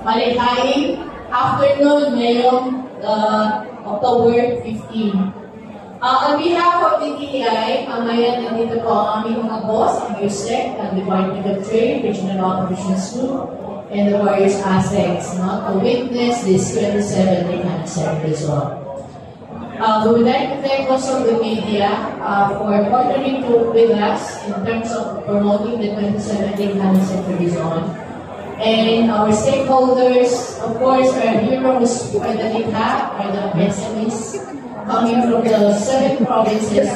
malikhaing afternoon ngayong October 15. On behalf of the DTI, mamaya nandito po ang aming mga boss, ang USEC, ang Department of Trade, Regional Operations Group, and the various aspects to witness this 27th anniversary as well. We would like to thank also the media for partnering with us in terms of promoting the 27th anniversary zone. And our stakeholders, of course, our heroes for the DICA, are the SMEs coming from the 7 provinces.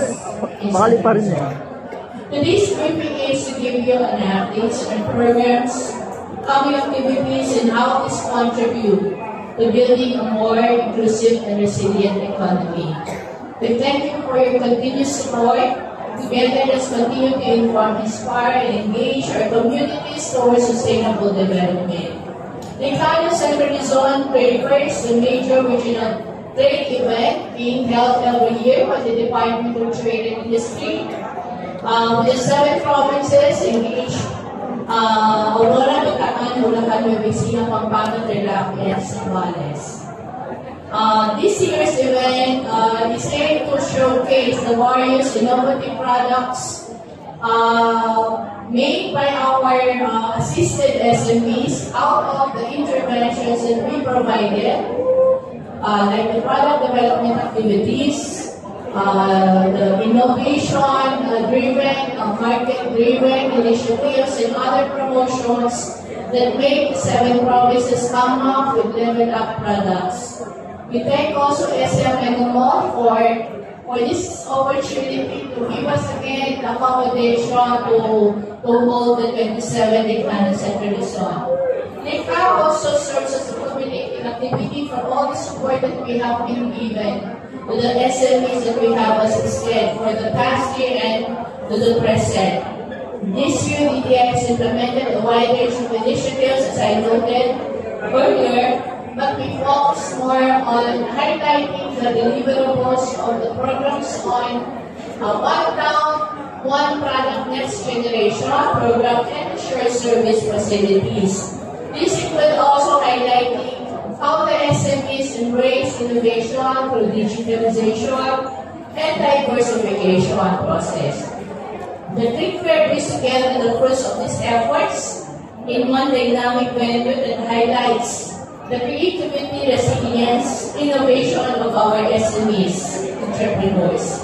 Today's briefing is to give you an update on programs, coming activities, and how this contribute to building a more inclusive and resilient economy. We thank you for your continued support. Together, let's continue to inform, inspire, and engage our communities towards sustainable development. The Ilocos Central Luzon 31st, the major regional trade event being held every year by the Department of Trade and Industry. The 7 provinces engaged Aurora, Bataan, Bulacan, Nueva Ecija, Pampanga, Tarlac, and Zambales. This year's event is aimed to showcase the various innovative products made by our assisted SMEs out of the interventions that we provided, like the product development activities, the innovation-driven, market-driven initiatives, and other promotions that make the 7 provinces come up with level-up products. We thank also SM Ecomo for this opportunity to give us again the accommodation to hold the 27th anniversary Luzon. NICA also serves as a culminating activity for all the support that we have been given to the SMEs that we have assisted for the past year and to the present. This year, DTI has implemented a wide range of initiatives, as I noted earlier, but we focus more on highlighting the deliverables of the programs on One Town, One Product Next Generation program and shared service facilities. This includes also highlighting how the SMEs embrace innovation through digitalization and diversification process. The trade fair brings together the fruits of these efforts in one dynamic venue that highlights the creativity, resilience, innovation of our SMEs, entrepreneurs.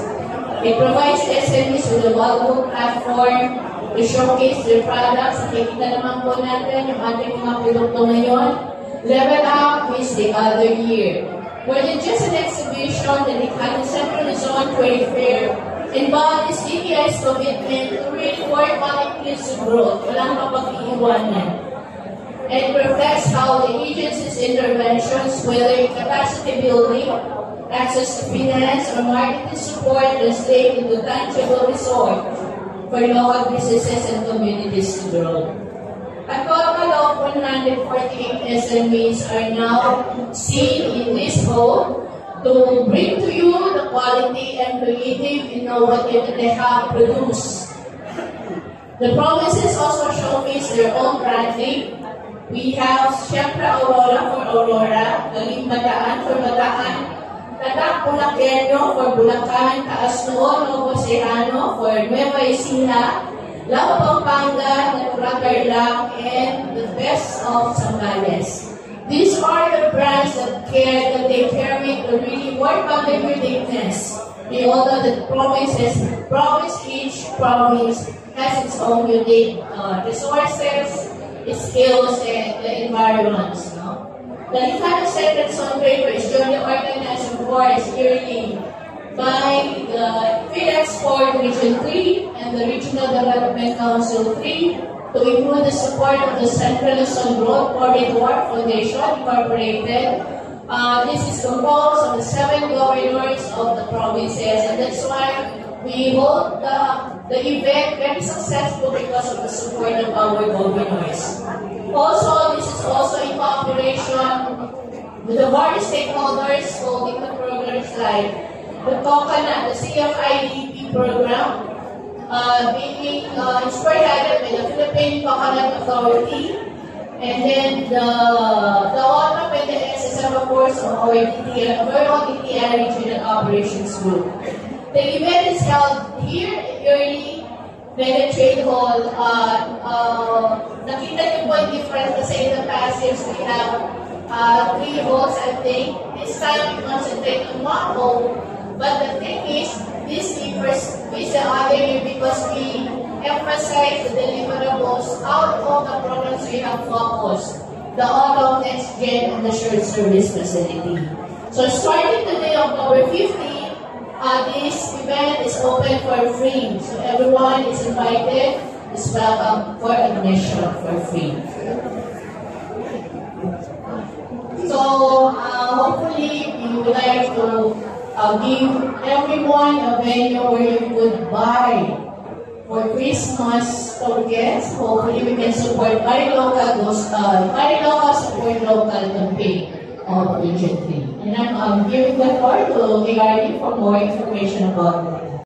It provides SMEs with a valuable platform to showcase their products. Nakikita naman po natin yung ating mga produkto ngayon. Level Up is the other year. More than just an exhibition, the Ilocos Central Luzon Trade Fair embodies DTI's commitment to really work on inclusive growth, walang mapag-iiwanan, and reflects how the agency's interventions, whether in capacity building, access to finance, or marketing support, translate into tangible result for local businesses and communities to grow. A total of 148 SMEs are now seen in this hall to bring to you the quality and creative innovative that they have produced. The provinces also showcase their own branding. We have Siyempre Aurora for Aurora, Talim Bataan for Bataan, Tatak Bulaqueño for Bulacan, Taas Noon, Nuevo Serrano for Nueva Ecija, Lao Pampanga, Tarlac, and the best of Zambales. These are the brands that they carry to really work on their uniqueness. In order that each province has its own unique resources, its skills, and the environments. The Ilocos Central Luzon Trade Fair is jointly organized, of course, yearly by the PhilExport Region 3 and the Regional Development Council 3 to include the support of the Central Luzon Growth Corridor Foundation Incorporated. This is composed of the 7 governors of the provinces, and that's why we hold the event very successful because of the support of our governors. Also, this is also in cooperation with the various stakeholders holding the programs like the COCANA, the CFIDP program, being spearheaded by the Philippine Coconut Authority, and then the our Virgo DTI Regional Operations Group. The event is held here in Early Mega Trade Hall. Nakita niyo po yung difference kasi in the past years we have 3 halls, I think. This time we concentrate on 1 hall. But the thing is, this differs with the other year because we emphasize the deliverables out of the programs we have focused. The Auto, Next Gen, and the Shared Service Facility. So starting today, October 15, this event is open for free. So everyone is invited, is welcome for admission for free. So hopefully we would like to give everyone a venue where you could buy for Christmas tokens. Hopefully we can support Buy Local Support Local campaign of Region 3. And I'm giving the floor to Gary for more information about it.